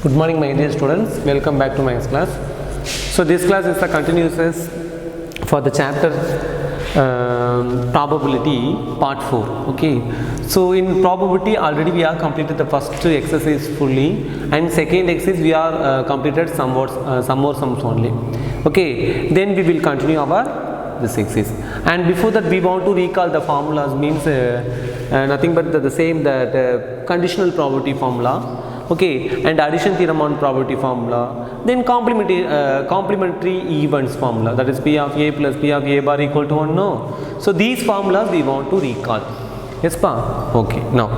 Good morning my dear students, welcome back to my class. So this class is the continuous for the chapter probability part 4. Okay, so in probability already we are completed the first exercise fully, and second exercise we are completed some more sums only. Okay, then we will continue our this exercise, and before that we want to recall the formulas, means nothing but the same, that conditional probability formula, okay, and addition theorem on probability formula, then complementary events formula, that is P of A plus P of A bar equal to 1. No, so these formulas we want to recall. Yes pa? Okay, now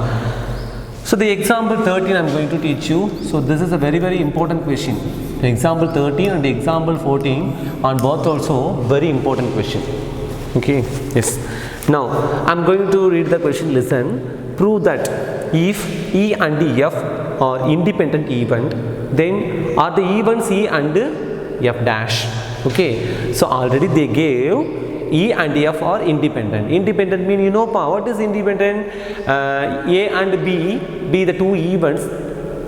so the example 13 I am going to teach you. So this is a very important question. Example 13 and example 14 on both also very important question. Okay, yes. Now I am going to read the question. Listen. Prove that if E and F are independent event, then are the events E and F dash. Okay, so already they gave E and F are independent. Independent mean, you know what is independent? A and B be the two events.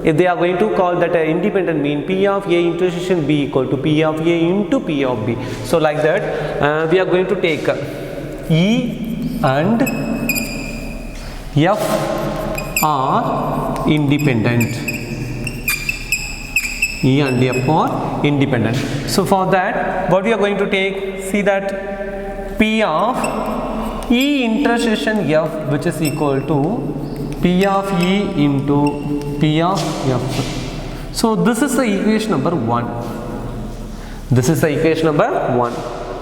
If they are going to call that independent, mean P of A intersection B equal to P of A into P of B. So like that we are going to take E and F are independent. E and F are independent. So for that what we are going to take, see that P of E intersection F, which is equal to P of E into P of F. So this is the equation number 1. This is the equation number 1.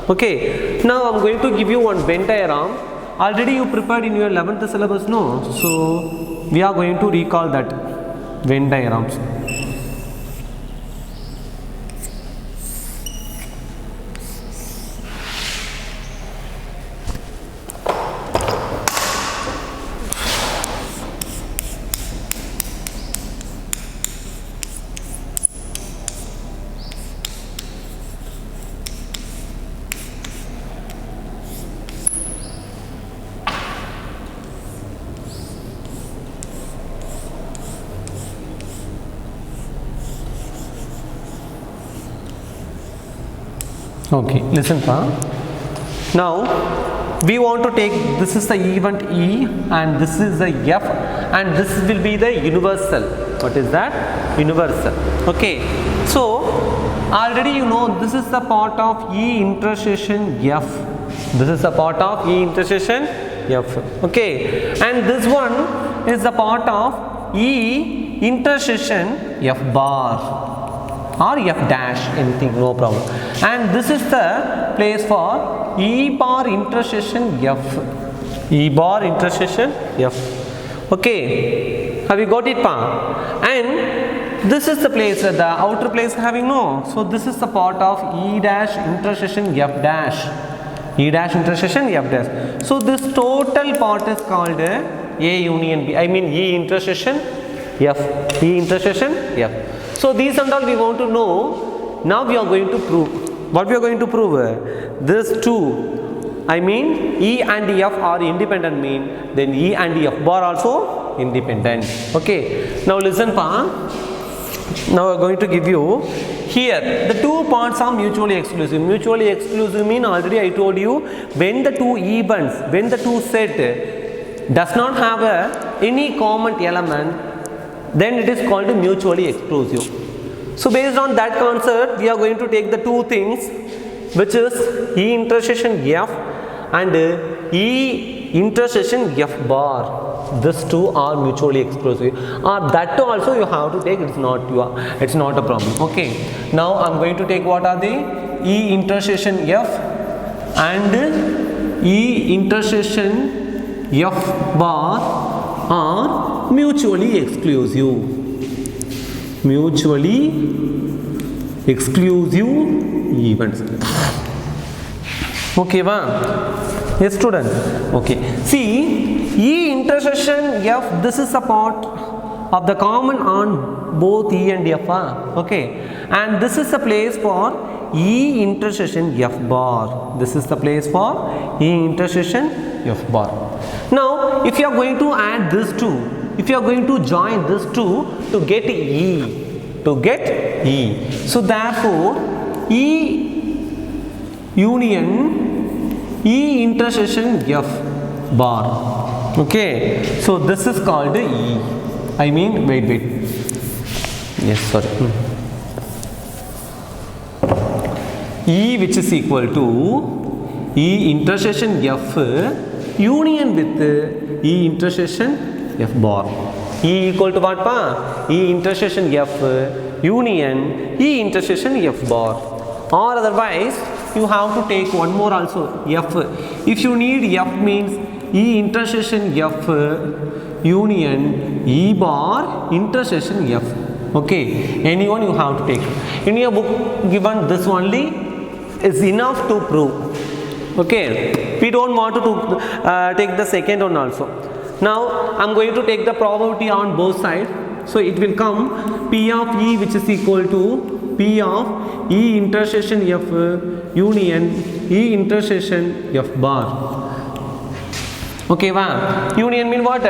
Okay, now I am going to give you one Venn diagram. Already you prepared in your 11th syllabus, no? So we are going to recall that Venn diagrams. Okay, listen pa. Now we want to take, this is the event E and this is the F, and this will be the universal. What is that? Universal. Okay, so already you know this is the part of E intersection F. This is the part of E intersection F. Okay, and this one is the part of E intersection F bar or F dash, anything, no problem. And this is the place for E bar intersection F. E bar intersection F. Okay, have you got it pa? And this is the place, the outer place having, no. So this is the part of E dash intersection F dash. E dash intersection F dash. So this total part is called A union B. I mean E intersection F. E intersection F. So these and all we want to know. Now we are going to prove. What we are going to prove? This two, I mean E and F are independent, mean then E and F bar also independent. Okay. Now listen pa. Now I am going to give you here the two parts are mutually exclusive. Mutually exclusive mean, already I told you, when the two events, when the two set does not have any common element, then it is called mutually exclusive. So based on that concept we are going to take the two things, which is E intersection F and E intersection F bar. These two are mutually exclusive, or that too also you have to take. It's not a problem. Okay, now I am going to take what are the E intersection F and E intersection F bar are mutually exclusive. Mutually exclusive events. Okay va? Yes student. Okay. See, E intersection F, this is a part of the common on both E and F. Okay. And this is the place for E intersection F bar. This is the place for E intersection F bar. Now, if you are going to add this two, if you are going to join this two to get E, to get E. So therefore E union E intersection F bar. Okay, so this is called E. I mean, wait. Yes, sorry. E which is equal to E intersection F union with E intersection F bar. E equal to what pa? E intersection F union E intersection F bar. Or otherwise you have to take one more also, F. If you need F means E intersection F union E bar intersection F. Okay, anyone you have to take. In your book given this only is enough to prove. Okay, we don't want to take the second one also. Now I am going to take the probability on both sides. So it will come P of E which is equal to P of E intersection F union E intersection F bar. Okay, wow. Union mean what?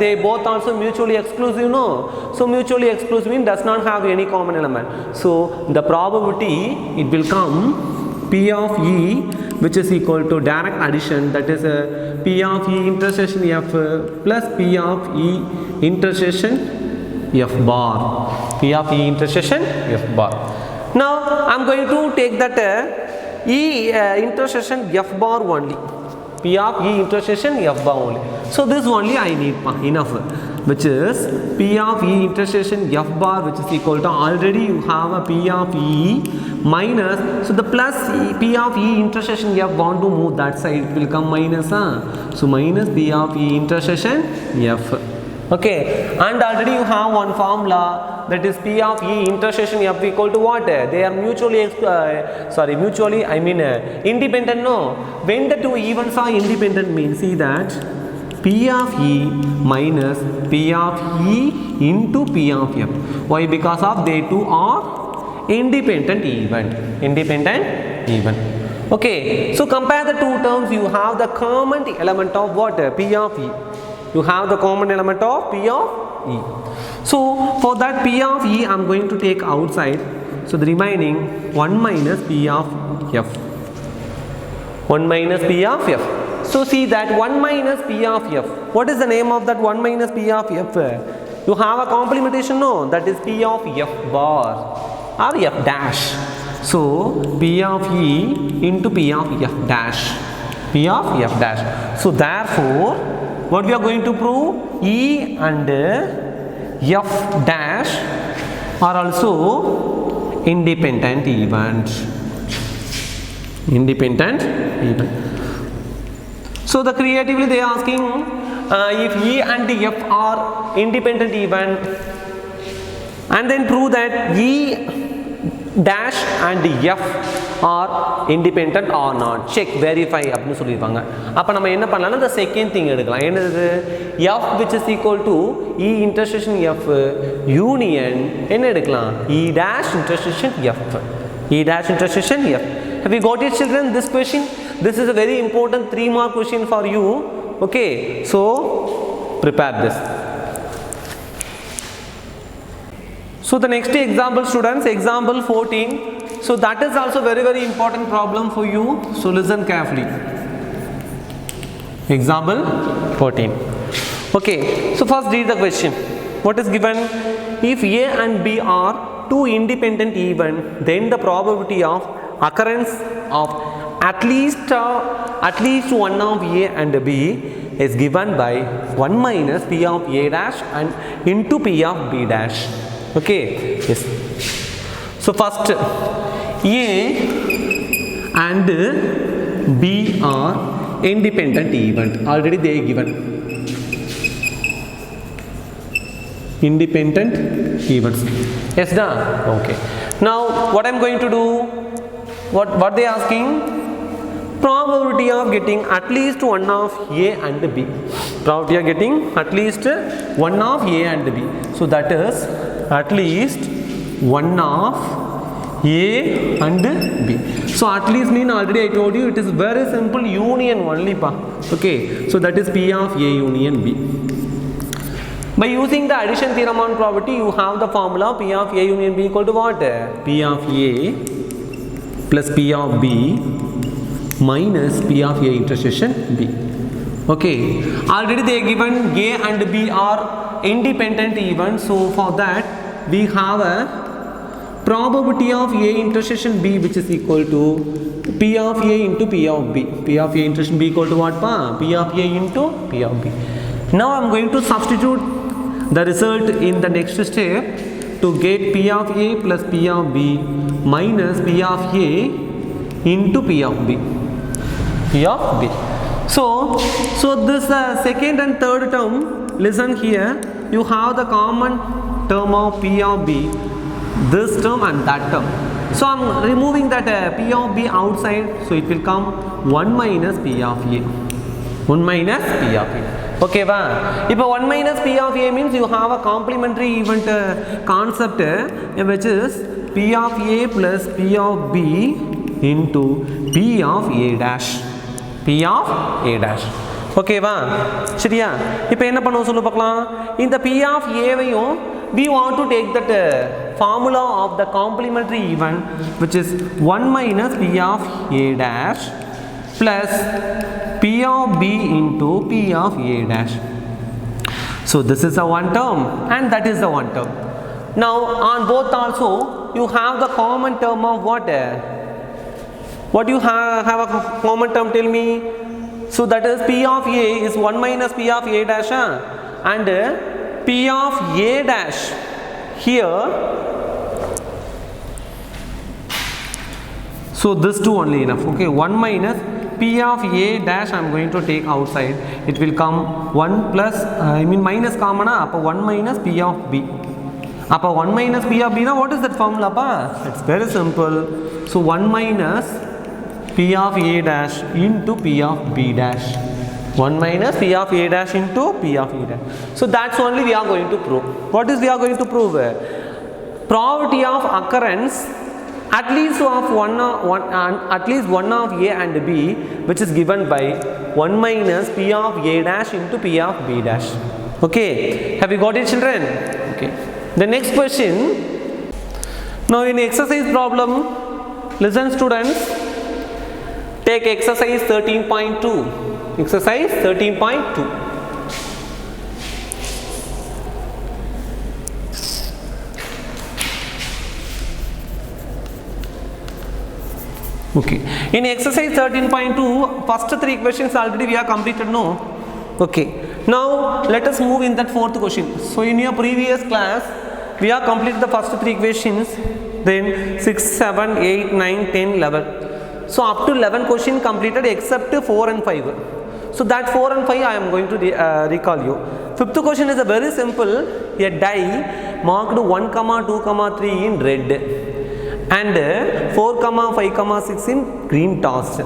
They both also mutually exclusive, no? So mutually exclusive mean does not have any common element. So the probability it will come P of E which is equal to direct addition, that is P of E intersection F plus P of E intersection F bar. P of E intersection F bar. Now I am going to take that E intersection F bar only. P of E intersection F bar only. So this only I need enough, which is P of E intersection F bar which is equal to, already you have a P of E minus, so the plus P of E intersection F, want to move that side, it will come minus, so minus P of E intersection F. Okay, and already you have one formula, that is P of E intersection F equal to what? They are mutually independent, no? When the two events are independent means, see that P of E minus P of E into P of F. Why? Because of they two are independent event. Okay, so compare the two terms, you have the common element of what? P of E. You have the common element of P of E. So for that P of E I am going to take outside. So the remaining 1 minus P of F. 1 minus P of F. So see that 1 minus P of F. What is the name of that 1 minus P of F? You have a complementation, no? That is P of F bar or F dash. So P of E into P of F dash. P of F dash. So therefore what we are going to prove? E and F dash are also independent event. So the creatively they are asking if E and F are independent event, and then prove that E dash and F are independent or not. Check, verify அப்படினு சொல்லிருப்பாங்க. அப்ப நம்ம என்ன பண்ணலாம்னா the second thing எடுக்கலாம். என்னது? F which is equal to E intersection F union என்ன எடுக்கலாம்? E dash intersection F. E dash intersection F. Have you got it, children, this question? This is a very important 3-mark question for you. Okay, so prepare this. So the next example, students, example 14. So that is also very important problem for you. So listen carefully. Example 14. Okay, so first read the question. What is given? If A and B are two independent events, then the probability of occurrence of at least one of A and B is given by 1 minus P of A dash and into P of B dash. Okay, yes. So first A and B are independent event. Already they are given independent events. Yes, done. Okay. Now what I am going to do? What they are asking? Probability of getting at least one of A and B. Probability of getting at least one of A and B. So that is at least one of A and B. So at least mean, already I told you, it is very simple union only pa. Okay, so that is P of A union B. By using the addition theorem on probability, you have the formula P of A union B equal to what? P of A plus P of B minus P of A intersection B. Okay, already they given A and B are independent events, so for that we have a probability of A intersection B which is equal to P of A into P of B. P of A intersection B equal to what? P of A into P of B. Now I am going to substitute the result in the next step to get P of A plus P of B minus P of A into P of B. P of B. So this second and third term, listen here, you have the common term of P of B, this term and that term. So I am removing that P of B outside, so it will come 1 minus P of A. 1 minus P of A. Okay, if 1 minus P of A means you have a complementary event concept which is P of A plus P of B into P of A dash. P of A dash. Okay, சரியா? இப்போ என்ன பண்ணுவோம் சொல்லு பார்க்கலாம். இந்த P of A வையும் we want to take that formula of the complementary event which is 1 minus P of A dash plus P of B into P of A dash. So this is the one term and that is the one term. Now on both also you have the common term of what? What do you have a common term, tell me? So that is P of A is 1 minus P of A dash and P of A dash here. So this two only enough. Okay, 1 minus P of A dash I am going to take outside. It will come 1 plus minus common appo 1 minus P of B. Appo 1 minus P of B, now what is that formula? It's very simple. So 1 minus P of A dash into P of B dash. 1 minus P of A dash into P of A dash. So that's only we are going to prove. What is we are going to prove? Probability of occurrence at least of one of A and B which is given by 1 minus P of A dash into P of B dash. Okay, have you got it, children? Okay. The next question. Now in exercise problem, listen students, take exercise 13.2. Exercise 13.2. Okay. In exercise 13.2, first 3 questions already we have completed, no? Okay. Now let us move in that 4th question. So in your previous class, we have completed the first 3 questions, then 6, 7, 8, 9, 10, 11. So up to 11 question completed except 4 and 5. So that 4 and 5 I am going to recall you. 5th question is a very simple, a die marked 1, 2, 3 in red and 4, 5, 6 in green tossed.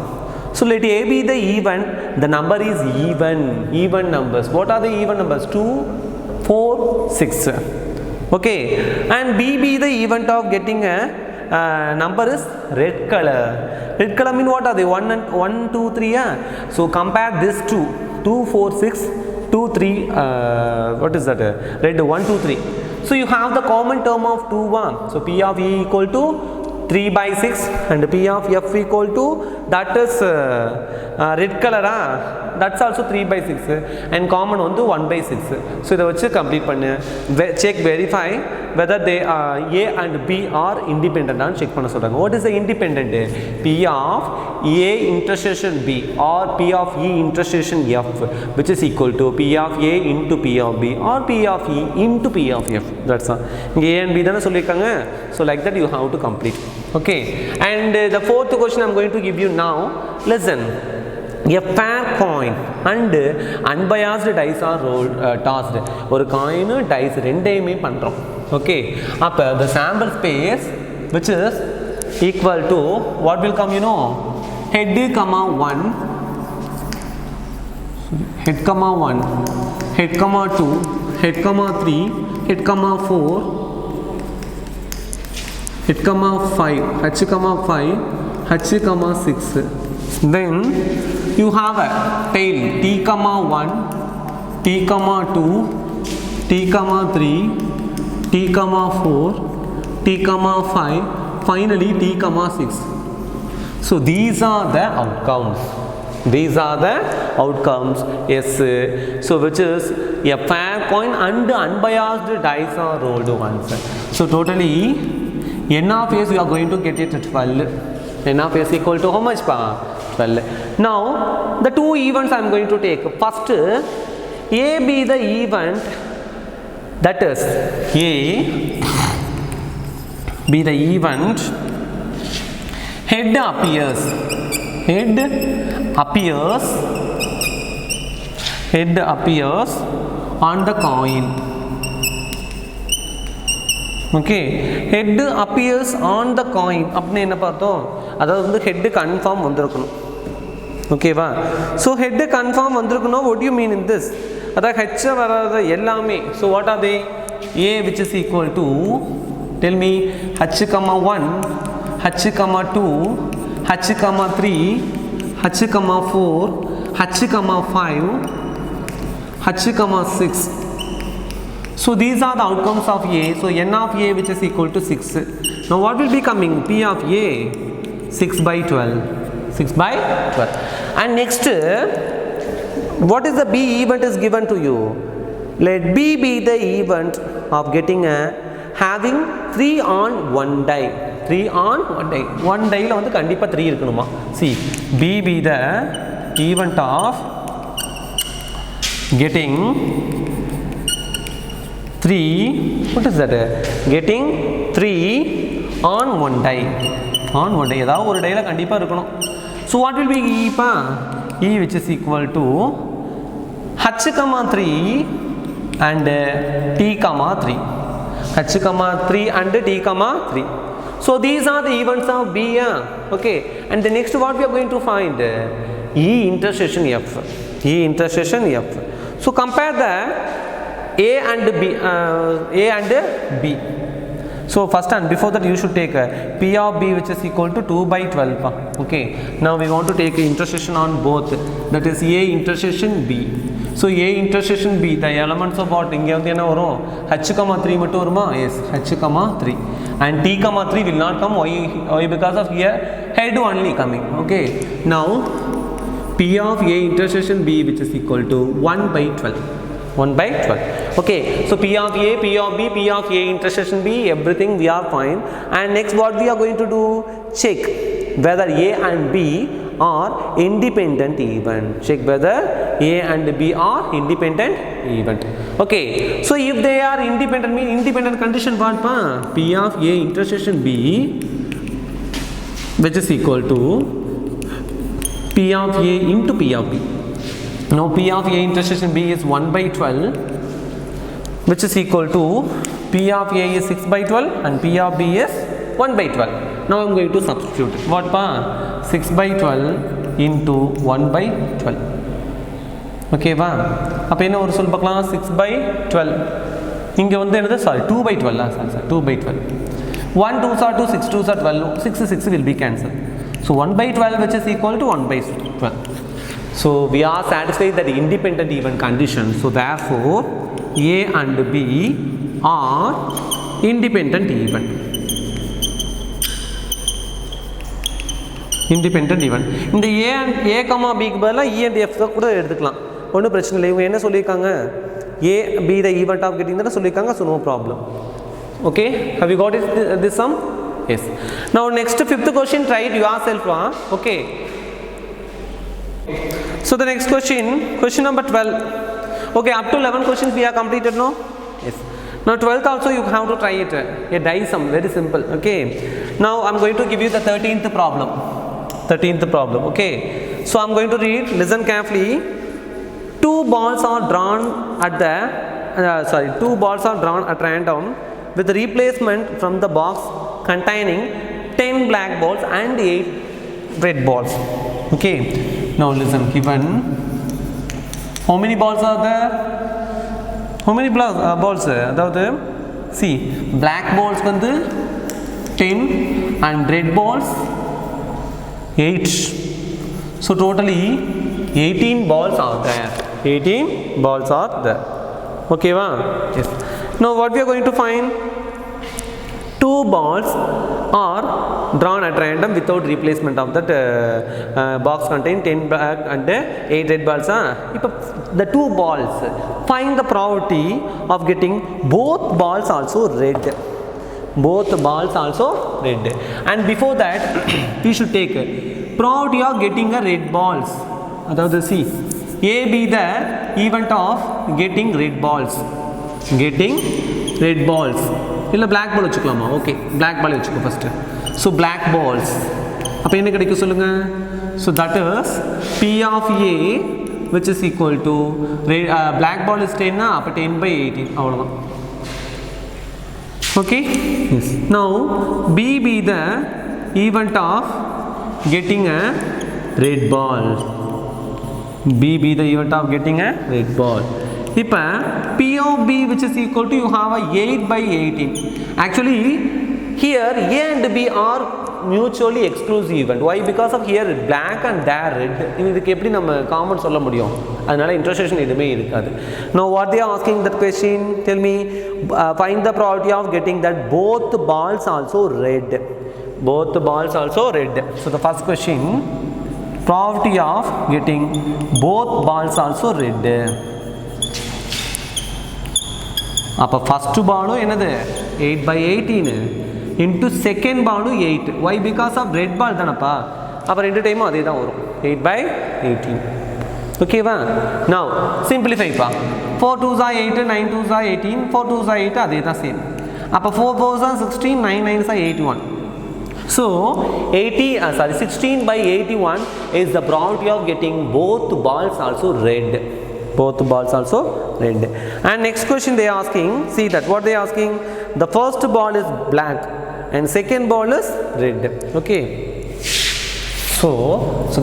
So let A be the even, the number is even numbers. What are the even numbers? 2, 4, 6. Okay, and B be the event of getting a number is red color. Red color mean what are they? 1, 2, 3. So compare this to 2, 4, 6, 2, 3. What is that? Red 1, 2, 3. So you have the common term of 2, 1. So P of E equal to 3 by 6 and P of F equal to, that is red color, that's also 3 by 6 and common on to 1 by 6. So this is complete. Check, verify whether they are A and B are independent and check. What is the independent? P of A intersection B or P of E intersection F which is equal to P of A into P of B or P of E into P of F. That's all. A and B, so like that you have to complete. Okay, and the 4th question I am going to give you now. Listen, a fair coin and unbiased dice are tossed. Or coin dice rendayume pandrom. Okay, appo the sample space which is equal to what will come, you know, head comma 1, head comma 1, head comma 2, head comma 3, head comma 4, head comma 5, h comma 5, h comma 6. Then you have a tail t comma 1, t comma 2, t comma 3, t comma 4, t comma 5, finally t comma 6. So these are the outcomes. These are the outcomes. Yes. So which is a fair coin and unbiased dice are rolled once. So totally n of s we are going to get it at 12. N of s equal to how much pa? 12. Now the two events I am going to take. First, A be the event, that is A be the event, head appears on the coin. Okay, head appears on the coin. அப்படி என்ன பார்த்தோம், அதாவது வந்து head confirm வந்திருக்கணும். ஓகேவா? So head confirm வந்திருக்கணும். What do you mean in this? அதாவது h வராத எல்லாமே. So what are they? A which is equal to, tell me, h comma 1, h comma 2, h comma 3, h comma 4, h comma 5, h comma 6. So these are the outcomes of A. So n of A which is equal to 6. Now what will be coming? P of A 6 by 12. 6 by 12. And next, what is the B event is given to you? Let B be the event of getting a having 3 on 1 die. 3 on 1 die. 1 die la vandu kandipa 3 irukanuma. See, B be the event of getting 3, what is that? Getting 3 on 1 die. On 1 die. ஏதாவது ஒரு டைல கண்டிப்பா இருக்கணும். So what will be E pa? E which is equal to h comma 3 and t comma 3. h comma 3 and t comma 3. So these are the events of B. Okay. And the next what we are going to find? E intersection F. E intersection F. So compare the A and B. So first and before that you should take P of B which is equal to 2 by 12. Okay. Now we want to take intersection on both. That is A intersection B. So A intersection B, the elements of what? Inge vandu enna varum? H comma 3 mattum varuma? Yes, H comma 3. And T comma 3 will not come. Why? Because of here head only coming. Okay. Now P of A intersection B which is equal to 1 by 12. 1 by 12. Okay, so P of A, P of B, P of A intersection B, everything we are fine. And next what we are going to do? Check whether A and B are independent event. Check whether A and B are independent event. Okay, so if they are independent, mean independent condition what pa? P of A intersection B which is equal to P of A into P of B. Now P of A intersection B is 1 by 12 which is equal to P of A is 6 by 12 and P of B is 1 by 12. Now I am going to substitute. What pa? 6 by 12 into 1 by 12. Okay va? அப்போ என்ன ஒரு சொல் பார்க்கலாம்? 6 by 12. இங்கே வந்து என்னது? Sorry, 2 by 12. Sorry, 2 by 12. 1 2s are 2, 6 2s are 12. 6 will be cancelled. So 1 by 12 which is equal to 1 by 12. So we are satisfied that the independent event condition. So therefore A and B are independent event. Independent event. இந்த A and A comma B க்கு பதிலா E and F கூட எடுத்துக்கலாம். ஒன்றும் பிரச்சனை இல்லை. இவங்க என்ன சொல்லியிருக்காங்க? A B the event of getting தானே சொல்லியிருக்காங்க. So no problem. Okay. Have you got it, this sum? Yes. Now next fifth question, try it yourself. Okay. So the next question, question number 12. Okay, up to 11 questions we are completed, no? Yes. Now 12th also you have to try it. A die sum, very simple. Okay. Now I am going to give you the 13th problem. 13th problem. Okay. So I am going to read. Listen carefully. Two balls are drawn at random with replacement from the box containing 10 black balls and 8 red balls. Okay. Now listen, given how many balls are there? How many balls? Adavadhu, see, black balls vandu 10 and red balls 8. So totally 18 balls are there. 18 balls are there. Okay va? Yes. Now what we are going to find? Two balls are drawn at random without replacement of that box contain 10 black and 8 red balls. The two balls, find the probability of getting both balls also red. Both balls also red. And before that we should take probability of getting a red balls. That is see, A be the event of getting red balls. Getting red balls. இல்ல black ball வெச்சுக்கலாமா? Okay, black ball வெச்சுக்கோ first. So black balls. அப்ப என்ன கிடைக்கும் சொல்லுங்க? So that is P of A which is equal to black ball is 10 na, அப்ப 10 by 18 அவ்வளவுதான். Okay? Yes. Now B be the event of getting a red ball. B be the event of getting a red ball. இப்போ P of B which is equal to you have a 8 by 18. Actually here A and B are mutually exclusive event. Why? Because of here black and there red. இதுக்கு எப்படி நம்ம common சொல்ல முடியும்? அதனால intersection எதுமே இருக்காது. Now what they are asking that question? Tell me, find the probability of getting that both balls also red. Both balls also red. So the first question, probability of getting both balls also red. அப்ப first ball என்னது 8 by 18 into second ball 8. Why? Because of red ball தானப்பா. அப்ப ரெண்டு டைமும் அதே தான் வரும் 8 by 18. ஓகேவா? Now simplify பா. 4 2s are 8, 9 2s are 18, 4 2s are 8 அதே தான் சேம். அப்ப 4 4s are 16, 9 9s are 81. So 16 by 81 is the probability of getting both balls also red. Both balls also red. And next question they are asking, see that what they are asking, the first ball is black and second ball is red. Okay, so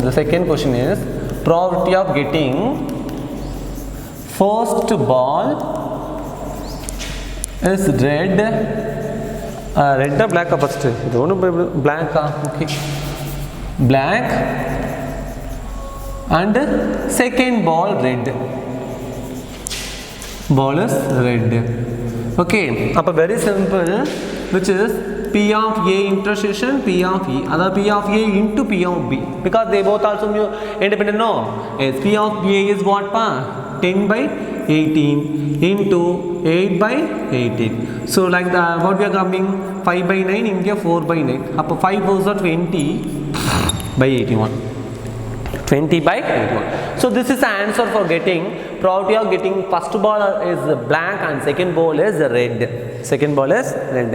the second question is probability of getting first ball is red. Red or black first? Black. Okay, black and second ball red. Ball is red. Okay, appa very simple, which is P of A intersection P of E. That P of A into P of B, because they both also independent. No, yes, P of A is what pa? 10 by 18 into 8 by 18. So like the what we are coming 5 by 9 into 4 by 9. Appa 5 goes to 20 by 81. 20 by 81. So this is the answer for getting probability of getting first ball is black and second ball is red. Second ball is red.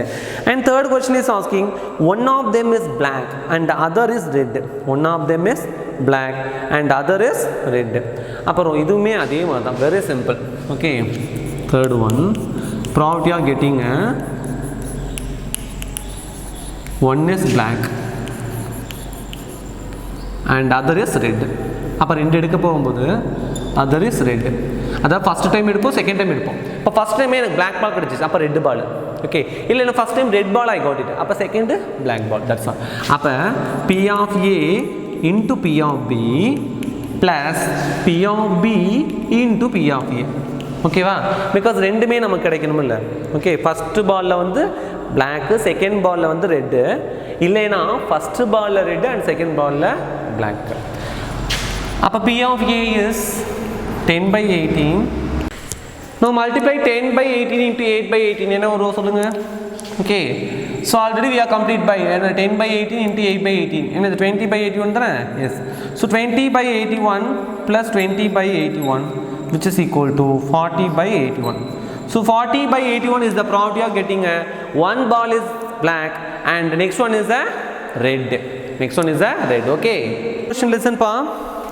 And third question is asking, one of them is black and the other is red. One of them is black and other is red. அப்புறம் இதுவுமே அதே மாதிரி தான், very simple. Okay, third one, probability of getting one is black and other is red. அப்போ ரெண்டு எடுக்க போகும்போது other is red. அதாவது ஃபஸ்ட் டைம் எடுப்போம், செகண்ட் டைம் எடுப்போம். இப்போ ஃபஸ்ட் டைமே எனக்கு பிளாக் பால் கிடச்சிச்சு, அப்போ ரெட் பால். ஓகே, இல்லை எனக்கு first time red ball I got it, அப்போ second black ball. That's all. அப்போ P of A into P of B plus P of B into P of A. ஓகேவா? Because ரெண்டுமே நமக்கு கிடைக்கணும் இல்லை. ஓகே, ஃபஸ்ட்டு பாலில் வந்து பிளாக்கு, செகண்ட் பாலில் வந்து ரெட்டு. இல்லைன்னா ஃபஸ்ட்டு பாலில் ரெட்டு அண்ட் செகண்ட் பாலில் பிளாக். அப்போ P of A is 10 by 18. Now multiply 10 by 18 into 8 by 18. என்ன ஒரு சொல்லுங்க? Okay, so already we are complete by 10 by 18 into 8 by 18. என்னது 20 by 81 தானே? Yes. So 20 by 81 plus 20 by 81 which is equal to 40 by 81. So 40 by 81 is the probability of getting one ball is black and the next one is a red. Next one is a red. Okay. Question, listen pa.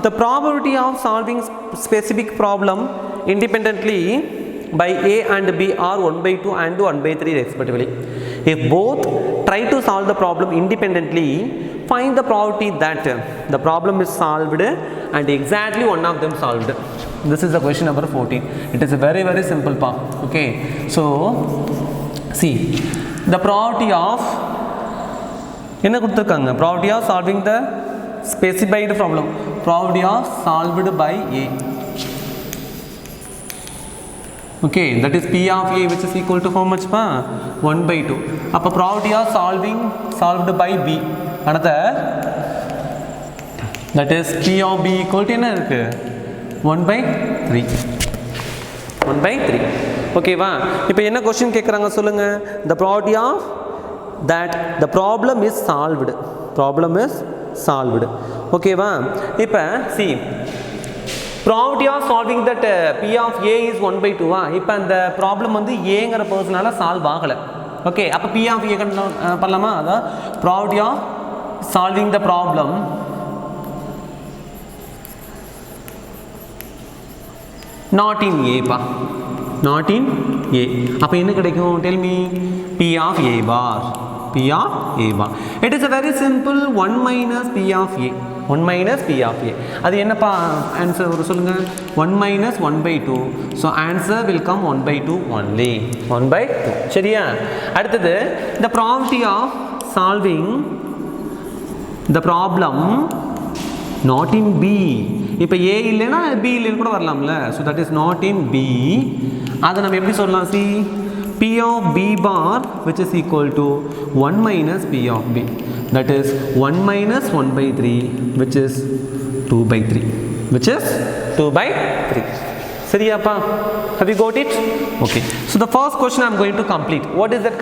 The probability of solving specific problem independently by A and B are 1 by 2 and 1 by 3 respectively. If both try to solve the problem independently, find the probability that the problem is solved and exactly one of them solved. This is the question number 14. It is a very very simple part. Okay, so see the probability of என்ன கொடுத்திருக்காங்க, probability of solving the specified problem, probability of solved by A. Okay, that is P of A which is equal to how much pa? 1 by 2. Appa probability of solved by B. Another, that is P of B equal to 1 by 3. 1 by 3. Okay va? Now enna question kekkranga solunga? The probability of that the problem is solved. Problem is solved. Okay va? Now see, probability of solving that P of A is 1 by 2 va? Now the problem வந்து A ங்கற personனால solve ஆகல. Okay, அப்ப P of A பண்ணலாமா? அத probability of solving the problem not in A pa. Not in A. அப்ப என்ன கிடைக்கும்? Tell me. P of A bar. P of A bar. It is a very simple 1 minus P of A. 1 minus P of A. அது என்னப்பா answer ஒரு சொல்லுங்க? 1 minus 1 by 2. So answer will come 1 by 2 only. 1 by 2. சரியா? அடுத்தது the probability of solving the problem not in B. இப்போ A இல்லைனா B இல்லைன்னு கூட வரலாம்ல. So that is not in B. அதை நம்ம எப்படி சொல்லலாம்? See, P of B bar which is equal to 1 minus P of B. That is 1 minus 1 by 3 which is 2 by 3. Which is 2 by 3. Sariyappa? Have you got it? Okay. So the first question I am going to complete. What is that?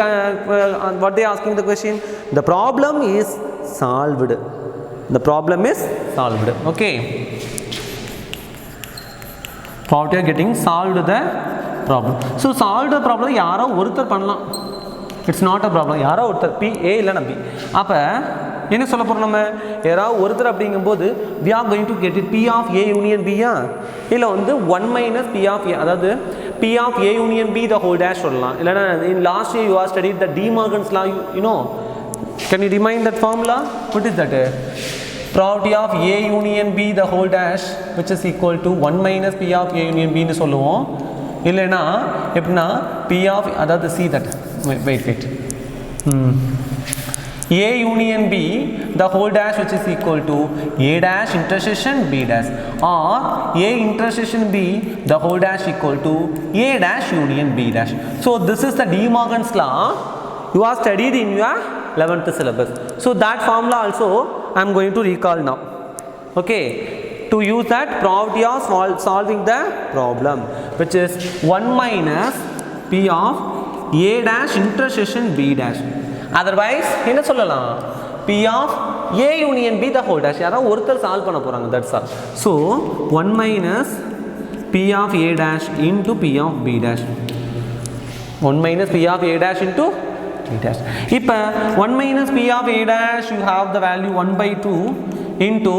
What they are asking the question? The problem is solved. The problem is solved. Okay. Probability of getting solved the problem. So solved the problem யாரோ ஒருத்தர் பண்ணலாம். It's not a problem. யாரோ ஒருத்தர் P A இல்லனா B. அப்ப என்ன சொல்ல போறோம் நம்ம? யாராவது ஒருத்தர் அப்படிங்கும்போது we are going to get it P of A union B யா? இல்ல வந்து 1 minus P of A, அதாவது P of A union B the whole dash சொல்லலாம். இல்லனா in last year you have studied the De Morgan's law, you know. Can you remind that formula? What is that? Probability of A union B the whole dash which is equal to 1 minus P of A union B னு சொல்லுவோம். இல்லனா எப்படினா P of, அதாவது see that, wait A union B the whole dash which is equal to A dash intersection B dash, or A intersection B the whole dash equal to A dash union B dash. So this is the De Morgan's law you are studied in your 11th syllabus. So that formula also I am going to recall now. Okay, to use that probability of solving the problem which is 1 minus P of A dash intersection B dash. Otherwise என்ன சொல்லலாம்? P of A union B the whole dash. யாராவது ஒருத்தர் solve பண்ண போறாங்க, that's all. So 1 minus P of A dash into P of B dash. 1 minus P of A dash into B dash. இப்போ 1 minus P of A dash you have the value 1 by 2 into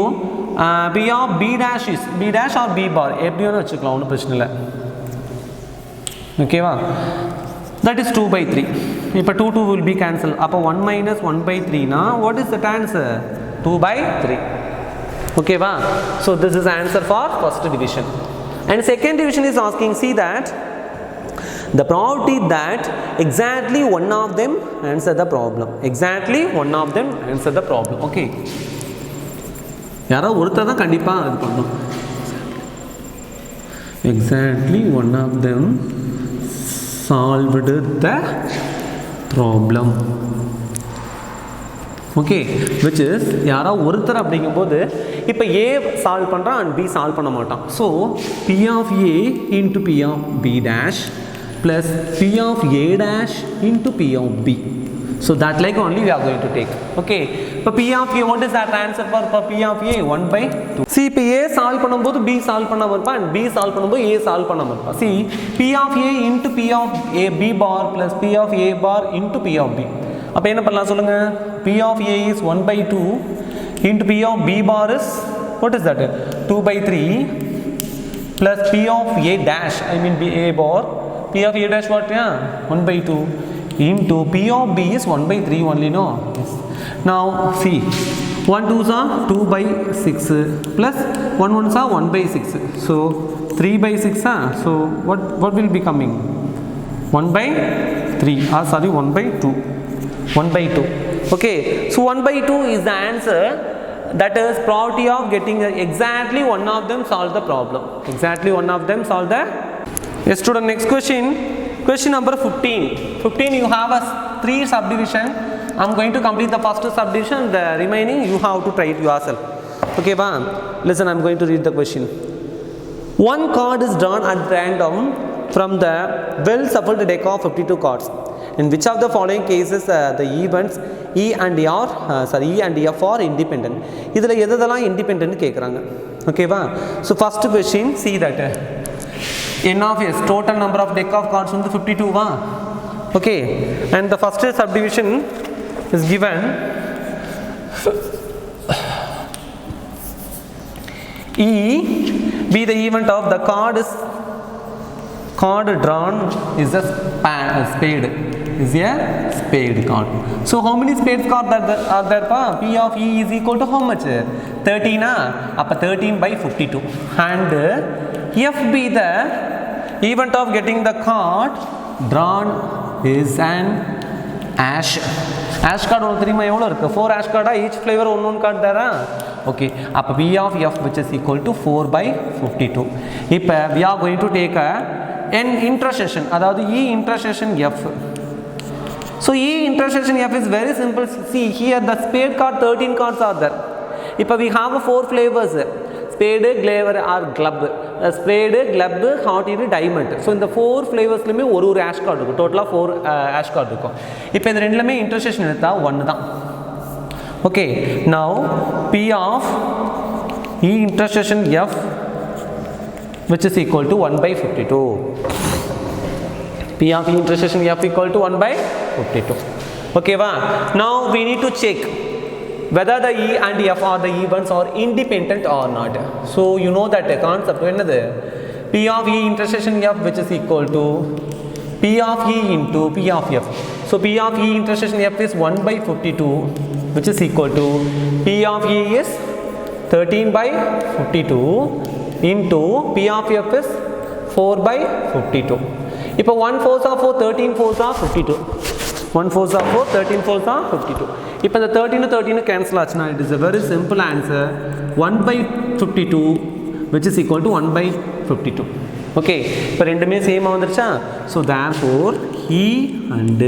P of B dash is B dash or B bar எப்படி வேணா வச்சுக்கலாம், ஒன்றும் பிரச்சனை இல்லை. ஓகேவா? That is 2 by 3. இப்போ 2 will be cancelled. அப்போ 1 minus 1 by 3 na what is that answer? 2 by 3. ஓகேவா? So this is answer for first division. And second division is asking, see that the probability that exactly one of them answer the problem. Exactly one of them answer the problem. Okay. யாரோ ஒருத்தர் தான் கண்டிப்பா அது பண்ணணும். Exactly one of them solved the problem. Okay, which is யாரோ ஒருத்தர் அப்படிங்கும்போது இப்போ A சால்வ் பண்ணுறான் and B சால்வ் பண்ண மாட்டான். So P of A into P of B dash plus P of A dash into P of B. So that like only we are going to take. Okay. இப்போ P of A, what is that answer for P of A? 1 by 2. See, இப்போ A solve பண்ணும்போது B solve பண்ணாம இருப்பா and B solve பண்ணும்போது A solve பண்ணாம இருப்பா. See, P of A into P of A B bar plus P of A bar into P of B. அப்போ என்ன பண்ணலாம் சொல்லுங்க? P of A is 1 by 2 into P of B bar is, what is that? 2 by 3 plus P of A dash, I mean B A bar, P of A dash what? Yeah, 1 by 2 into P of B is 1 by 3 only, no? Yes. Now see, 1 2s are 2 by 6 plus 1 1s are 1 by 6. So 3 by 6, so what will be coming? 1 by 3, sorry, 1 by 2. 1 by 2. Okay, so 1 by 2 is the answer. That is probability of getting exactly one of them solve the problem. Exactly one of them solve the Yes, student, next question. Question number 15. 15, you have a 3 subdivision. I am going to complete the first subdivision, the remaining you have to try it yourself. Okay, listen, I am going to read the question. One card is drawn at random from the well shuffled deck of 52 cards. In which of the following cases the events E and F are independent? இதில் எதெல்லாம் independent கேட்குறாங்க. ஓகேவா? So first question, see that n of s, total number of deck of cards வந்து 52 வா? Okay, and the first subdivision is given E be the event of the card drawn is a spade. Is a spade card. So how many spades cards are there? P of E is equal to how much? 13. Appa 13 by 52. And F be the event of getting the card drawn is an ash. Ash card ஒரு தெரியுமா எவ்வளோ இருக்கு? 4 ash card, each flavor one card there. Okay, அப்போ P of F which is equal to 4 by 52. இப்போ we are going to take an intersection, அதாவது E intersection F. So E intersection F is very simple. See here the spade card 13 cards are there. இப்போ we have 4 flavors. Spade, glaver or glove. Spade, glove, hot in diamond. So இந்த 4 flavors-லுமே ஒரு ash card இருக்கும். டோட்டலாக 4 ash card இருக்கும். இப்போ இந்த ரெண்டுலமே intersection எடுத்தா 1 தான். Okay, now P of E intersection F which is equal to 1 by 52. P of E intersection F equal to 1 by 52. Okay, now we need to check whether the E and F are the events or independent or not. So you know that concept. P of E intersection F which is equal to P of E into P of F. So P of E intersection F is 1 by 52 which is equal to P of E is 13 by 52 into P of F is 4 by 52. If 1 4s are 4, 13 4s are 52. 1 4s are 4, 13 4s are 52. If the 13 to 13 cancel, it is a very simple answer. 1 by 52 which is equal to 1 by 52. Okay, but ரெண்டுமே சேமா வந்துருச்சா? So therefore E and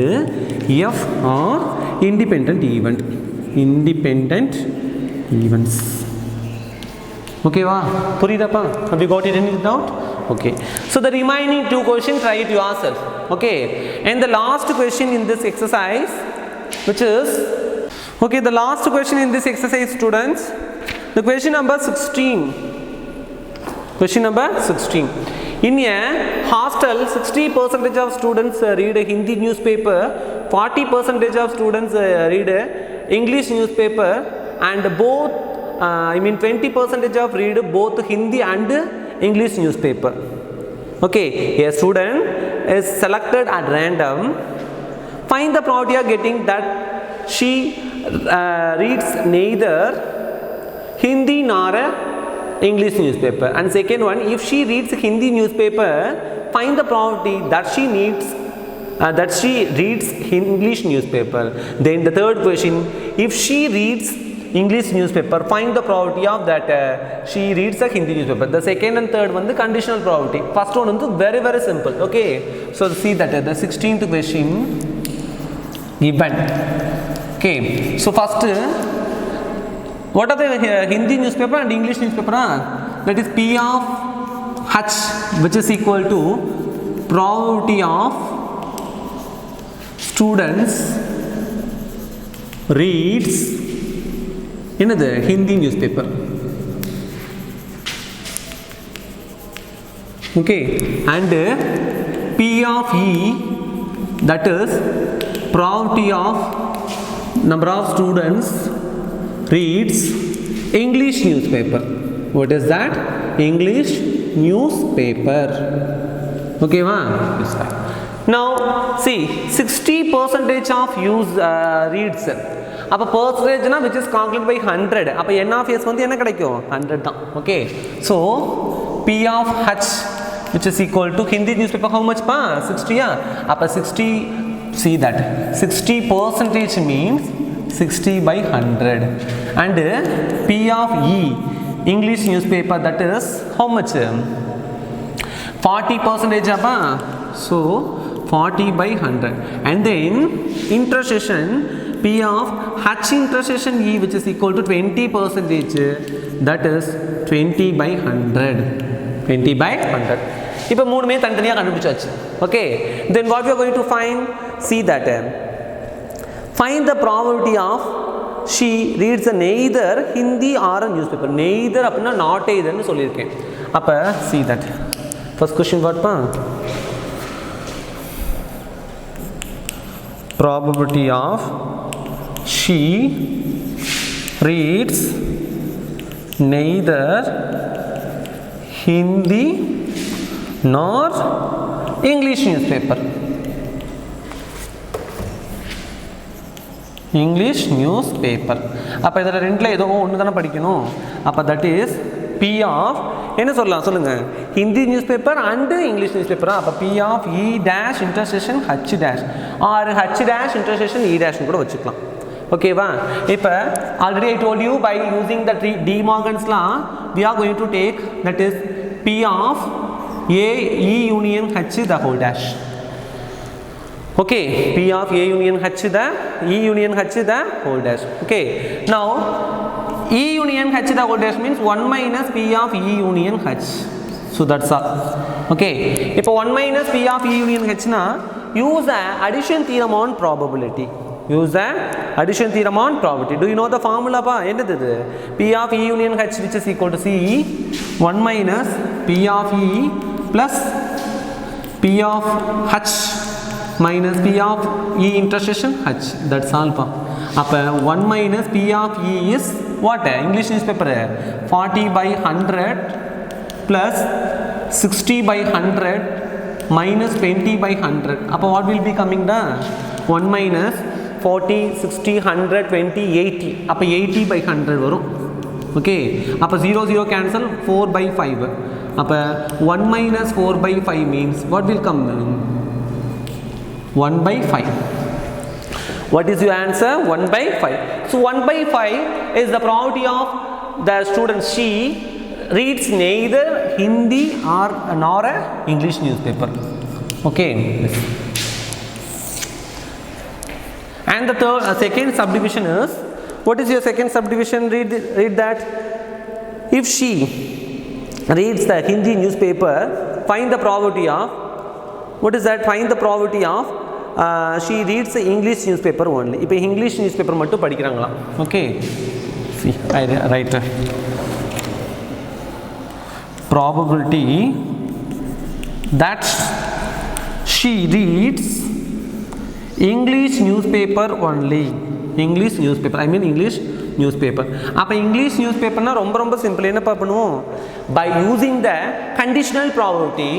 F are independent events. Okay, புரியுதாப்பா? Have you got it any doubt? Okay, so the remaining 2 questions try it yourself. Okay, and the last question in this exercise which is the last question in this exercise, students, the question number 16. In a hostel 60% of students read a Hindi newspaper, 40% of students read a English newspaper, and both 20% of read both Hindi and English newspaper. Okay, a student is selected at random. Find the probability of getting that she reads neither Hindi nor English newspaper. And second one, if she reads Hindi newspaper, find the probability that she reads English newspaper. Then the third question, if she reads English newspaper, find the probability of that she reads a Hindi newspaper. The second and third one, the conditional probability. First one is very very simple. Okay, so see that the 16th question given. Okay, so first what are the Hindi newspaper and English newspaper? That is P of H which is equal to probability of students reads the Hindi newspaper. Okay, and P of E, that is probability of number of students reads English newspaper. What is that? English newspaper. Okay, yes. Now see 60% of use reads. அப்போ percentage which is calculated by 100. அப்போ n of s வந்து என்ன கிடைக்கும்? 100 தான். Okay, so P of H which is equal to Hindi newspaper how much pa? 60 அப்போ 60, see that 60% means 60 by 100, and P of E English newspaper, that is how much? 40% appa, so 40 by 100, and then intersection P of H intersection E, which is equal to 20%, that is 20 by 100. 20 by 100. இப்போ மூணுமே தனித்தனியாக கண்டுபிடிச்சாச்சு. Okay, then what we are going to find? See that find the probability of she reads neither Hindi or a newspaper. Neither அப்படின்னா not either ன்னு சொல்லியிருக்கேன். அப்போ see that first question what pa? Probability of she reads neither Hindi nor English newspaper. English newspaper. அப்போ இதில் ரெண்டில் ஏதோ ஒன்று தானே படிக்கணும். அப்போ தட் இஸ் P of என்ன சொல்லலாம் சொல்லுங்கள், Hindi news paper and English news பேப்பரா? அப்போ P of E dash intersection H dash or H dash intersection E dash கூட வச்சுக்கலாம். ஓகேவா? இப்போ already I told you by using the De Morgan's law we are going to take that is P of A E union H the whole dash. Okay, P of A union H the E union H the whole dash. Okay, now E union H the whole dash means 1 minus P of E union H. So that's all. Okay, இப்போ 1 minus P of E union H na use the addition theorem on probability. Use the addition theorem on probability. Do you know the formula pa? என்னது? P of E union H which is equal to C 1 minus P of E plus P of H minus P of E intersection H. That's all pa. அப்போ 1 minus P of E is what? English newspaper 40 by 100 plus 60 by 100 minus 20 by 100. அப்போ what will be coming down? 1 minus 40, 60, 100, 20, 80. அப்போ 80 by 100 வரும். Okay, அப்போ 0, 0 cancel, 4 by 5. அப்போ 1 minus 4 by 5 means what will come? 1 by 5. What is your answer? 1 by 5. So 1 by 5 is the probability of the student she reads neither Hindi or nor a English newspaper. Okay. And the second subdivision is, what is your second subdivision? Read that. If she reads the Hindi newspaper, find the probability of, what is that? Find the probability of she reads the English newspaper only. இப்போ English newspaper மட்டும் படிக்கிறாங்களா? Okay, see, I write probability that she reads English newspaper only. English newspaper, I mean English newspaper. அப்போ English newspaper னா ரொம்ப simple. என்ன பண்ணுவோம்? By using the conditional probability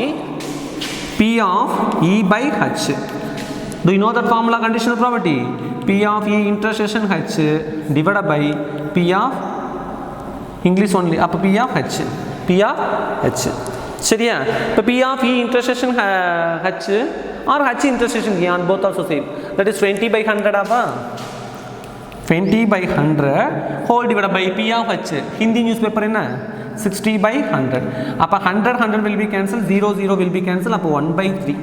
P of E by H. Do you know that formula? Conditional probability P of E intersection H divided by P of English only. அப்போ P of H. P of H. சரியா? இப்போ P of E intersection H or H intersection E on both also same. That is 20 by 100 அப்பா 20 by 100 whole divided by P of H. Hindi newspaper என்ன? 60 by 100. அப்போ 100 will be cancelled, 0 will be cancelled. அப்போ 1 by 3.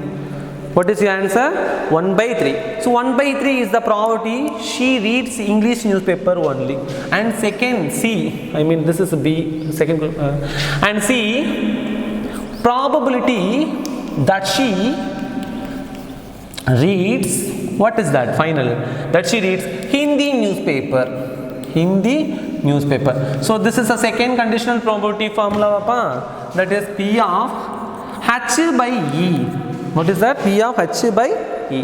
What is your answer? 1 by 3. So 1 by 3 is the probability she reads English newspaper only. And second C, I mean this is B, second and C, probability that she reads, what is that final? That she reads Hindi newspaper. Hindi newspaper. So this is a second conditional probability formula pa, that is P of H by E. What is that? P of H by E.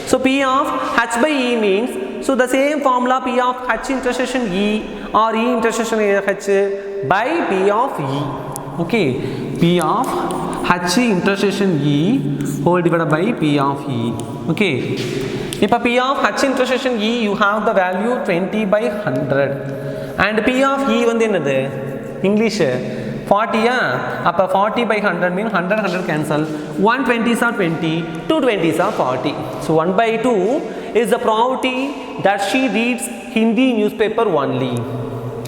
So P of H by E means, so the same formula P of H intersection E or E intersection H by P of E. Okay, P of H intersection E whole divided by P of E. Okay, if P of H intersection E you have the value 20 by 100 and P of E வந்து என்னது? English 40 அப்போ 40 by 100 mean 100 cancel, 120s are 20, 220s are 40. So 1 by 2 is the probability that she reads Hindi newspaper only.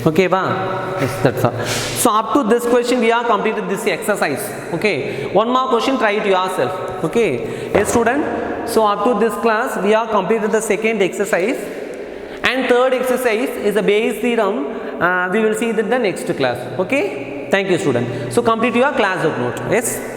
Okay, ba? Yes, that's all. So up to this question we have completed this exercise. Okay, one more question, try it yourself. Okay, yes student. So up to this class we have completed the second exercise, and third exercise is a Bayes theorem. We will see that the next class. Okay, thank you student. So complete your class note. Yes.